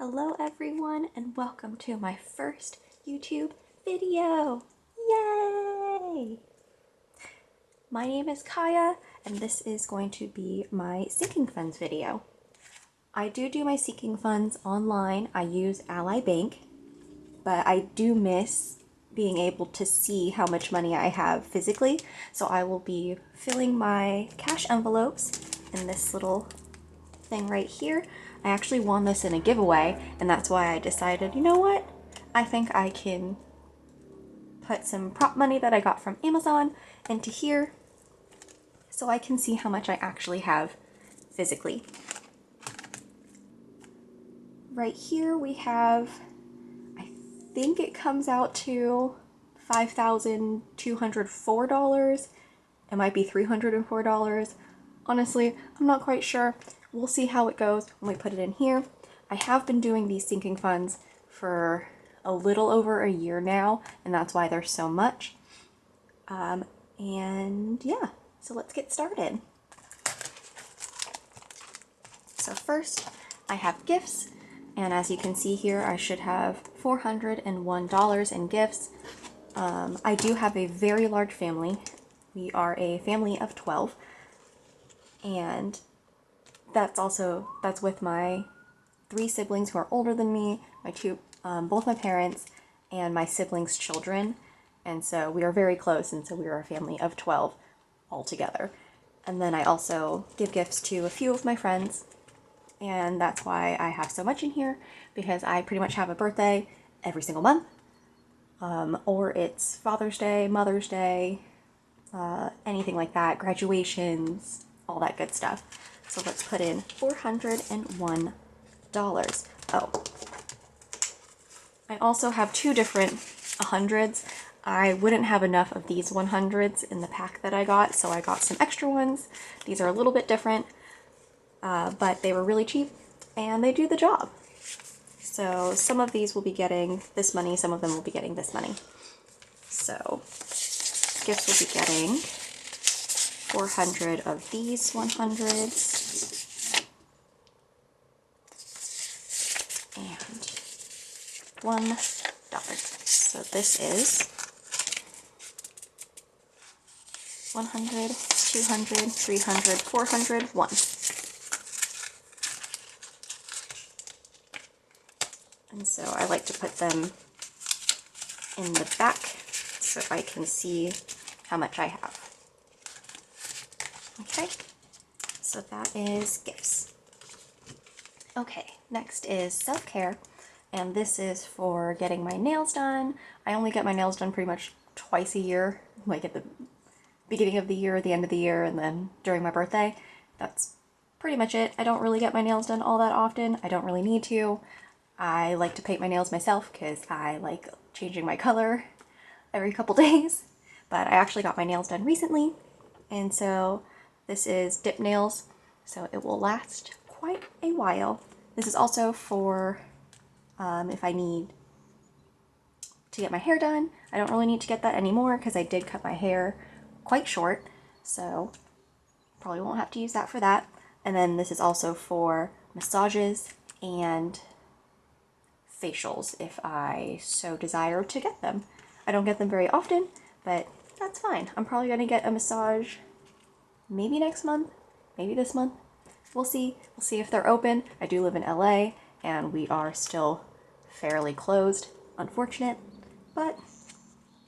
Hello everyone and welcome to my first YouTube video! Yay! My name is Kaya and this is going to be my sinking funds video. I do my sinking funds online. I use Ally Bank, but I do miss being able to see how much money I have physically, so I will be filling my cash envelopes in this little thing right here. I actually won this in a giveaway, and that's why I decided, you know what? I think I can put some prop money that I got from Amazon into here so I can see how much I actually have physically. Right here we have, I think it comes out to $5,204. It might be $304. Honestly, I'm not quite sure. We'll see how it goes when we put it in here. I have been doing these sinking funds for a little over a year now, and that's why there's so much. And yeah, so let's get started. So first, I have gifts, and as you can see here, I should have $401 in gifts. I do have a very large family. We are a family of 12, and that's with my 3 siblings who are older than me, both my parents, and my siblings' children. And so we are very close, and so we are a family of 12 all together. And then I also give gifts to a few of my friends, and that's why I have so much in here, because I pretty much have a birthday every single month, or it's Father's Day, Mother's Day, anything like that, graduations, all that good stuff. So let's put in $401. Oh, I also have 2 different 100s. I wouldn't have enough of these 100s in the pack that I got, so I got some extra ones. These are a little bit different, but they were really cheap and they do the job. So some of these will be getting this money, some of them will be getting this money. So gifts will be getting 400 of these 100s and $1. So this is 100, 200, 300, 400, 1. And so I like to put them in the back so I can see how much I have. Okay, so that is gifts. Okay, next is self-care, and this is for getting my nails done. I only get my nails done pretty much twice a year, like at the beginning of the year, the end of the year, and then during my birthday. That's pretty much it. I don't really get my nails done all that often. I don't really need to. I like to paint my nails myself because I like changing my color every couple days. But I actually got my nails done recently, and so this is dip nails, so it will last quite a while. This is also for if I need to get my hair done. I don't really need to get that anymore because I did cut my hair quite short, so probably won't have to use that for that. And then this is also for massages and facials if I so desire to get them. I don't get them very often, but that's fine. I'm probably going to get a massage maybe next month, maybe this month. We'll see. We'll see if they're open. I do live in LA, and we are still fairly closed. Unfortunate, but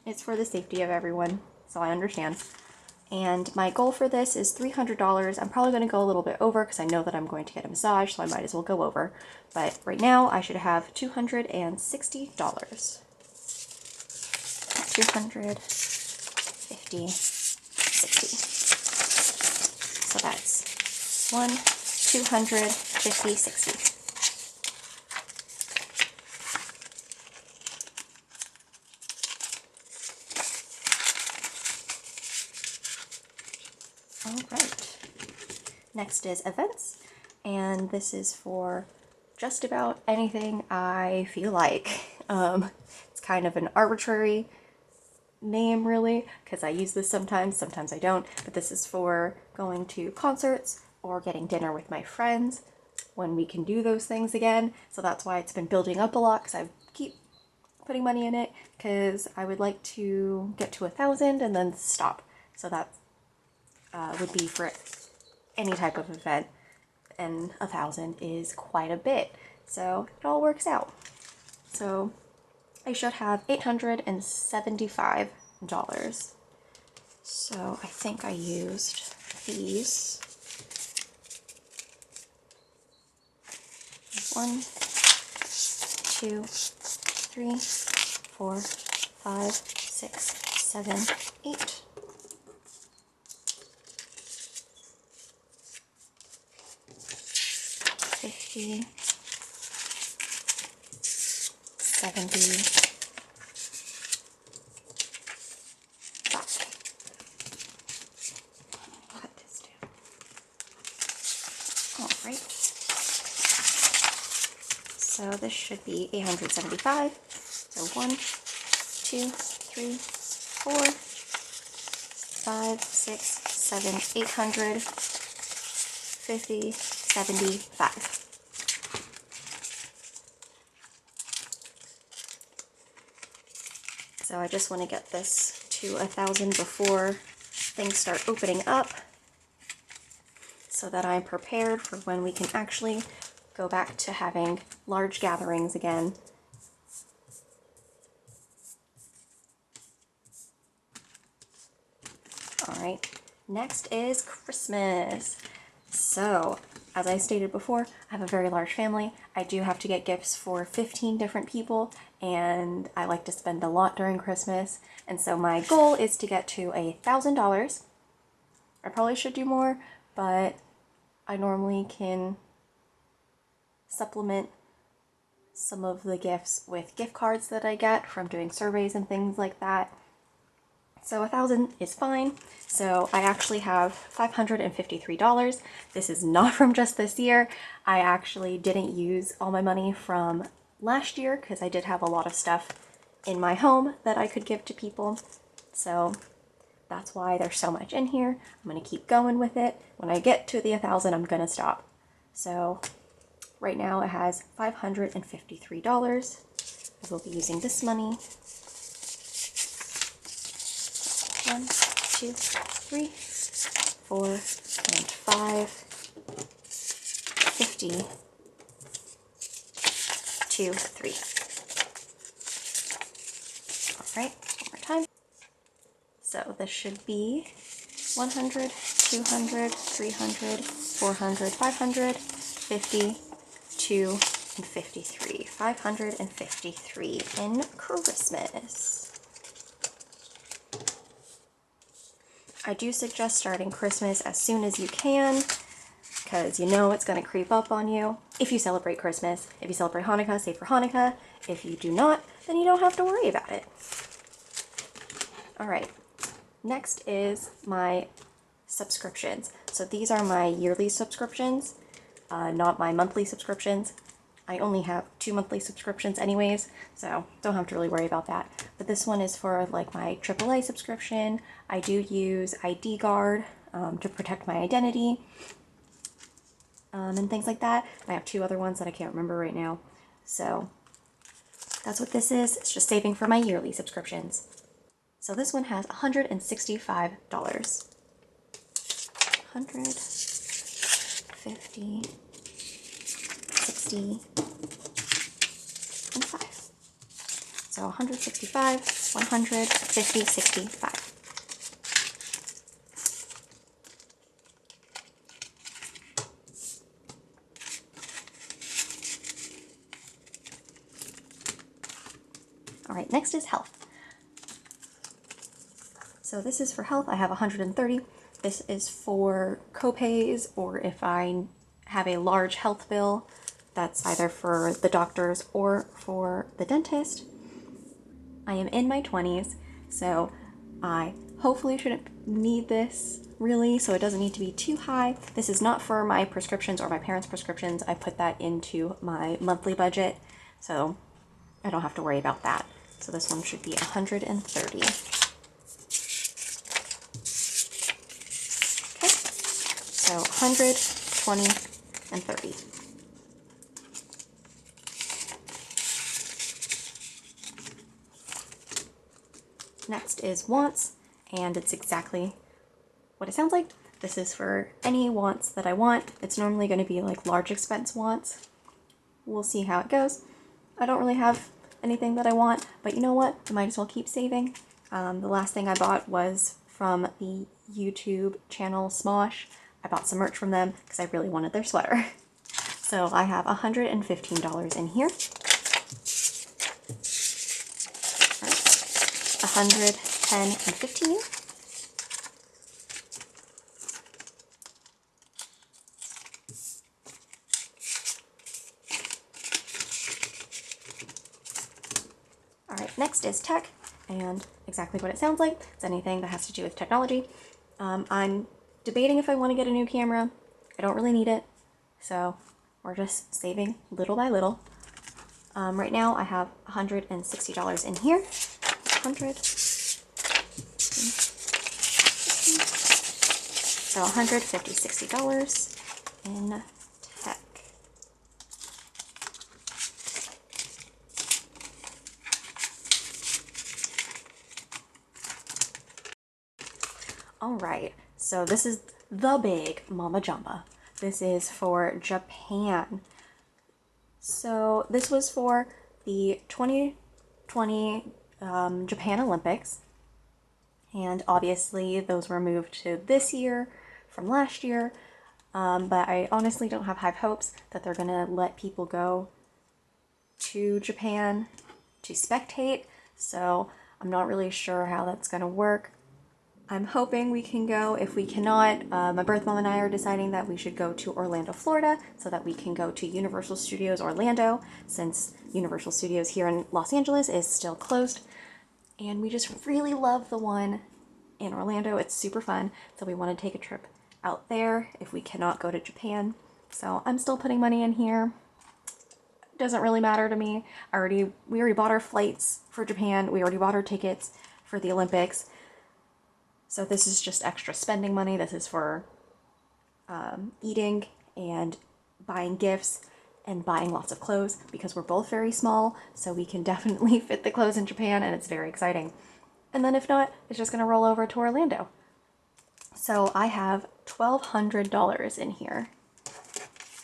it's for the safety of everyone, so I understand. And my goal for this is $300. I'm probably going to go a little bit over because I know that I'm going to get a massage, so I might as well go over. But right now, I should have $260. 250, 60. So that's 1, 250, 60. All right. Next is events, and this is for just about anything I feel like. It's kind of an arbitrary name, really, because I use this sometimes I don't, but this is for going to concerts or getting dinner with my friends. when we can do those things again. So that's why it's been building up a lot, because I keep putting money in it, because I would like to get to 1,000 and then stop. So that would be for any type of event, and 1,000 is quite a bit. So it all works out. So I should have $875. So I think I used these. 1, 2, 3, 4, 5, 6, 7, 8. 50, 70, 5. Cut this down. All right. So this should be 875. So 1, 2, 3, 4, 5, 6, 7, 850, 75. So I just want to get this to 1,000 before things start opening up, so that I'm prepared for when we can actually go back to having large gatherings again. All right, next is Christmas. So, as I stated before, I have a very large family. I do have to get gifts for 15 different people, and I like to spend a lot during Christmas. And so my goal is to get to $1,000. I probably should do more, but I normally can supplement some of the gifts with gift cards that I get from doing surveys and things like that. So 1,000 is fine. So I actually have $553. This is not from just this year. I actually didn't use all my money from last year, because I did have a lot of stuff in my home that I could give to people. So that's why there's so much in here. I'm going to keep going with it. When I get to the 1,000, I'm going to stop. So right now it has $553. I will be using this money. 1, 2, 3, 4, and 5, 50, 2, 3. All right, one more time. So this should be 100, 200, 300, 400, 500, 50, 2, and 53. 553 in Christmas. I do suggest starting Christmas as soon as you can, because you know it's going to creep up on you. If you celebrate Christmas, if you celebrate Hanukkah, save for Hanukkah. If you do not, then you don't have to worry about it. All right, next is my subscriptions. So these are my yearly subscriptions, not my monthly subscriptions. I only have 2 monthly subscriptions anyways, so don't have to really worry about that. But this one is for like my AAA subscription. I do use ID Guard to protect my identity and things like that. I have 2 other ones that I can't remember right now. So that's what this is. It's just saving for my yearly subscriptions. So this one has $165. 150, 60, and 5. So 165, 150, 65. All right, next is health. So this is for health. I have 130. This is for copays, or if I have a large health bill, that's either for the doctors or for the dentist. I am in my 20s, so I hopefully shouldn't need this really, so it doesn't need to be too high. This is not for my prescriptions or my parents' prescriptions. I put that into my monthly budget, so I don't have to worry about that. So this one should be 130. Okay, so 100, 20, and 30. Next is wants, and it's exactly what it sounds like. This is for any wants that I want. It's normally going to be like large expense wants. We'll see how it goes. I don't really have anything that I want, but you know what? I might as well keep saving. The last thing I bought was from the YouTube channel Smosh. I bought some merch from them because I really wanted their sweater. So I have $115 in here. Right. 110 and 15. All right, next is tech, and exactly what it sounds like. It's anything that has to do with technology. I'm debating if I want to get a new camera. I don't really need it, so we're just saving little by little. Right now I have $160 in here. 100. So $150, $60 in tech. All right, so this is the big Mama Jamba. This is for Japan. So this was for the 2020 Japan Olympics. And obviously those were moved to this year from last year. But I honestly don't have high hopes that they're gonna let people go to Japan to spectate. So I'm not really sure how that's gonna work. I'm hoping we can go. If we cannot, my birth mom and I are deciding that we should go to Orlando, Florida, so that we can go to Universal Studios Orlando, since Universal Studios here in Los Angeles is still closed. And we just really love the one in Orlando. It's super fun, so we want to take a trip out there if we cannot go to Japan. So I'm still putting money in here. Doesn't really matter to me. We already bought our flights for Japan. We already bought our tickets for the Olympics. So this is just extra spending money. This is for eating and buying gifts and buying lots of clothes, because we're both very small, so we can definitely fit the clothes in Japan, and it's very exciting. And then if not, it's just gonna roll over to Orlando. So I have $1,200 in here.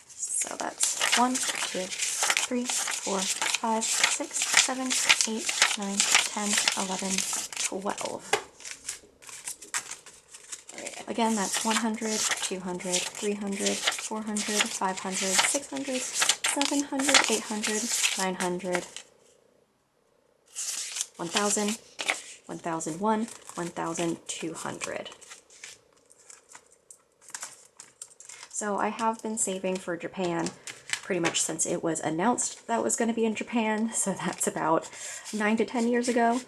So that's 1, 2, 3, 4, 5, 6, 7, 8, 9, 10, 11, 12. Again, that's 100, 200, 300, 400, 500, 600, 700, 800, 900, 1,000, 1,001, 1,200. So I have been saving for Japan pretty much since it was announced that it was going to be in Japan. So that's about 9 to 10 years ago.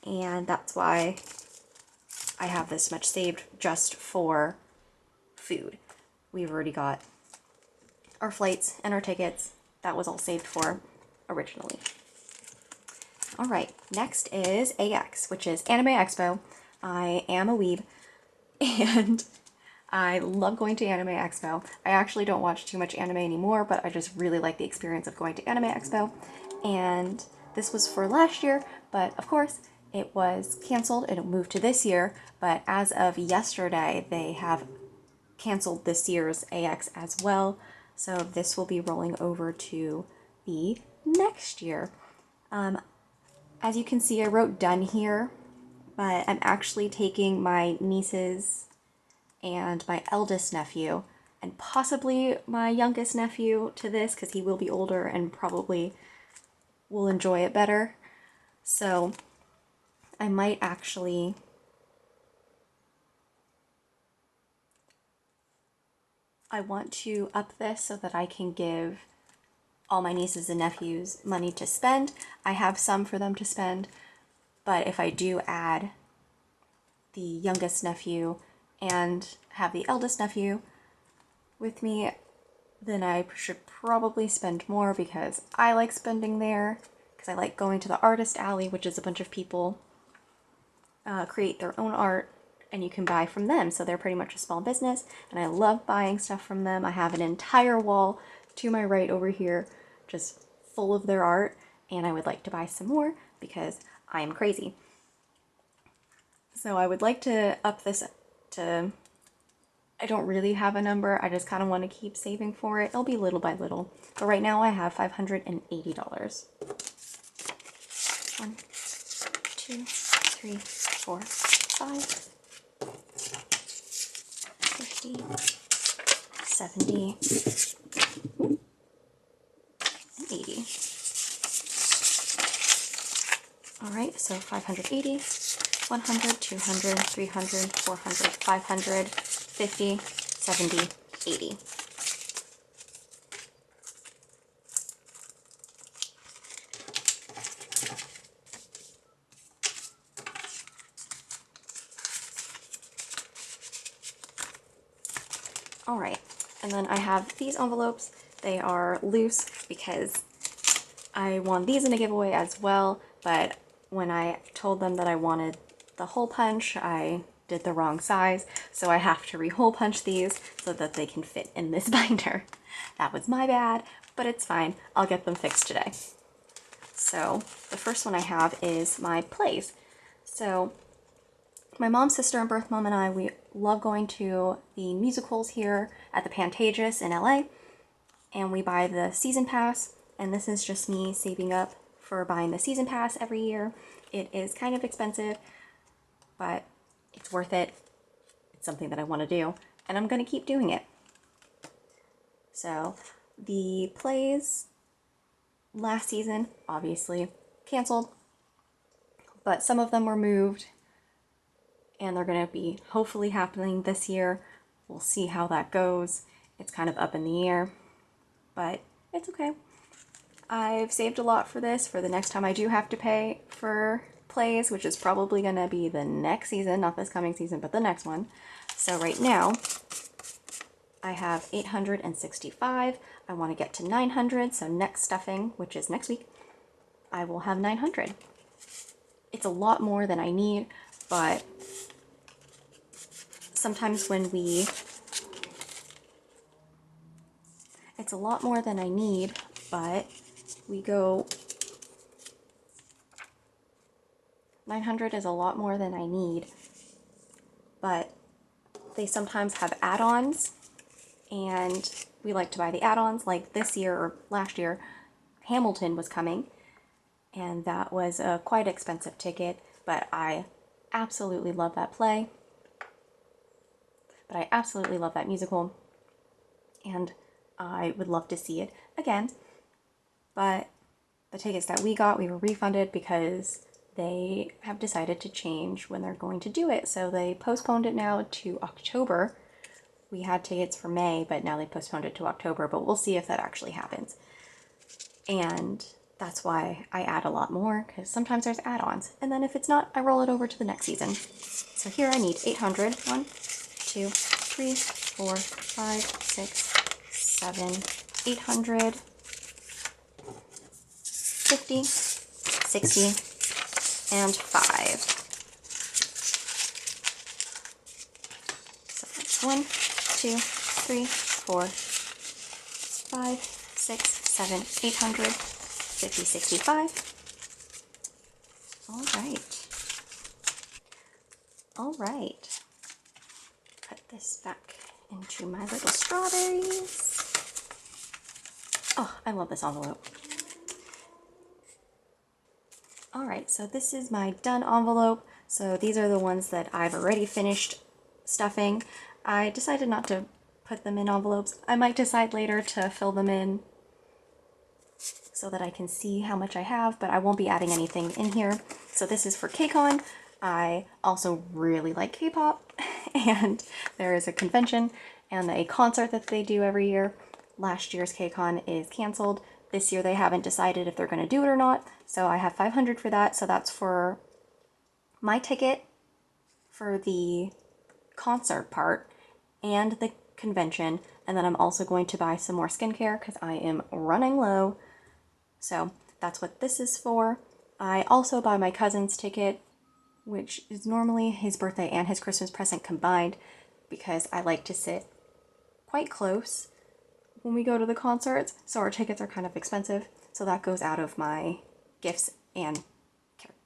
And that's why I have this much saved just for food. We've already got our flights and our tickets. That was all saved for originally. All right, next is AX, which is Anime Expo. I am a weeb, and I love going to Anime Expo. I actually don't watch too much anime anymore, but I just really like the experience of going to Anime Expo. And this was for last year, but of course, it was canceled and it moved to this year, but as of yesterday, they have canceled this year's AX as well. So this will be rolling over to the next year. As you can see, I wrote done here, but I'm actually taking my nieces and my eldest nephew and possibly my youngest nephew to this, because he will be older and probably will enjoy it better. So I might actually I want to up this so that I can give all my nieces and nephews money to spend. I have some for them to spend, but if I do add the youngest nephew and have the eldest nephew with me, then I should probably spend more, because I like spending there, because I like going to the artist alley, which is a bunch of people create their own art and you can buy from them. So they're pretty much a small business, and I love buying stuff from them. I have an entire wall to my right over here just full of their art, and I would like to buy some more because I am crazy. So I would like to up this to, I don't really have a number, I just kind of want to keep saving for it. It'll be little by little. But right now I have $580. 1, 2, 3, 4, 5, 50, 70, 80. Alright, so 580, 100, 200, 300, 400, 500, 50, 70, 80. Alright, and then I have these envelopes. They are loose because I won these in a giveaway as well, but when I told them that I wanted the hole punch, I did the wrong size, so I have to re-hole punch these so that they can fit in this binder. That was my bad, but it's fine. I'll get them fixed today. So the first one I have is my plays. So my mom, sister, and birth mom and I, we love going to the musicals here at the Pantages in LA, and we buy the season pass, and this is just me saving up for buying the season pass every year. It is kind of expensive, but it's worth it. It's something that I want to do, and I'm going to keep doing it. So the plays last season, obviously, canceled, but some of them were moved, and they're going to be hopefully happening this year. We'll see how that goes. It's kind of up in the air, but it's okay. I've saved a lot for this for the next time I do have to pay for plays, which is probably going to be the next season, not this coming season, but the next one. So right now, I have 865. I want to get to 900, so next stuffing, which is next week, I will have 900. It's a lot more than I need, but sometimes when we... It's a lot more than I need, but we go... 900 is a lot more than I need, but they sometimes have add-ons, and we like to buy the add-ons. Like this year or last year, Hamilton was coming, and that was a quite expensive ticket, but I absolutely love that play. But I absolutely love that musical, and I would love to see it again. But the tickets that we got, we were refunded because they have decided to change when they're going to do it. So they postponed it now to October. We had tickets for May, but now they postponed it to October, but we'll see if that actually happens. And that's why I add a lot more, because sometimes there's add-ons. And then if it's not, I roll it over to the next season. So here I need 800. 1, 2, 3, 4, 5, 6, 7, 800, 50, 60, and 5. So that's 1, 2, 3, 4, 5, 6, 7, 800, 50, 65. All right. All right. Put this back into my little strawberries. Oh, I love this envelope. Alright, so this is my done envelope. So these are the ones that I've already finished stuffing. I decided not to put them in envelopes. I might decide later to fill them in so that I can see how much I have, but I won't be adding anything in here. So this is for KCON. I also really like K-pop, and there is a convention and a concert that they do every year. Last year's KCON is canceled. This year they haven't decided if they're going to do it or not, so I have 500 for that. So that's for my ticket for the concert part and the convention, and then I'm also going to buy some more skincare because I am running low. So that's what this is for. I also buy my cousin's ticket, which is normally his birthday and his Christmas present combined, because I like to sit quite close when we go to the concerts, so our tickets are kind of expensive, so that goes out of my gifts and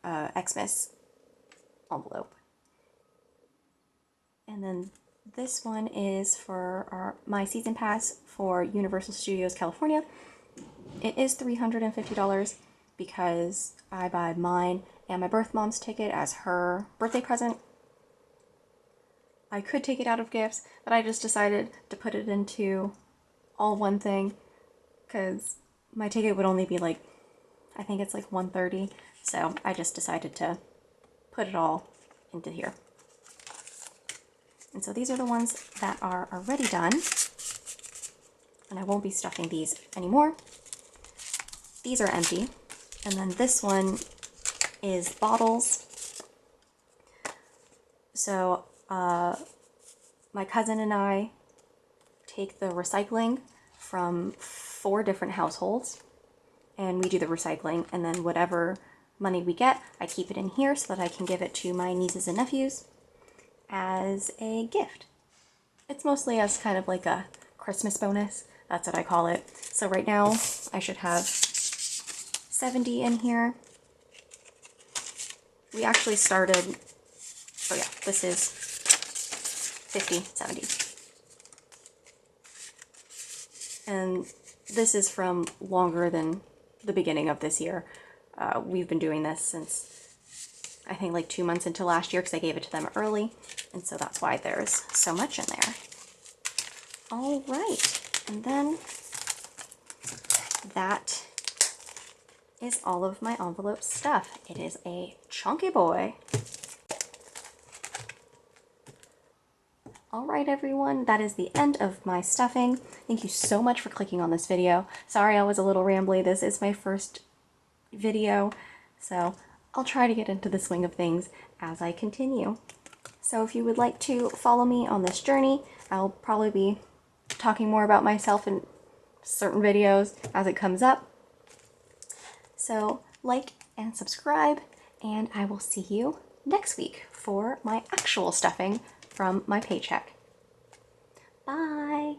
Xmas envelope. And then this one is for my season pass for Universal Studios California. It is $350 because I buy mine and my birth mom's ticket as her birthday present. I could take it out of gifts, but I just decided to put it into all one thing because my ticket would only be like, I think it's like $130, so I just decided to put it all into here. And so these are the ones that are already done, and I won't be stuffing these anymore. These are empty, and then this one is bottles. So my cousin and I take the recycling from 4 different households, and we do the recycling, and then whatever money we get, I keep it in here so that I can give it to my nieces and nephews as a gift. It's mostly as kind of like a Christmas bonus. That's what I call it. So right now I should have 70 in here. We actually started, oh yeah, this is 50, 70. And this is from longer than the beginning of this year. We've been doing this since I think like 2 months into last year because I gave it to them early, and so that's why there's so much in there. All right, and then that is all of my envelope stuff. It is a chunky boy. All right, everyone, that is the end of my stuffing. Thank you so much for clicking on this video. Sorry I was a little rambly. This is my first video, so I'll try to get into the swing of things as I continue. So if you would like to follow me on this journey, I'll probably be talking more about myself in certain videos as it comes up. So like and subscribe, and I will see you next week for my actual stuffing from my paycheck. Bye!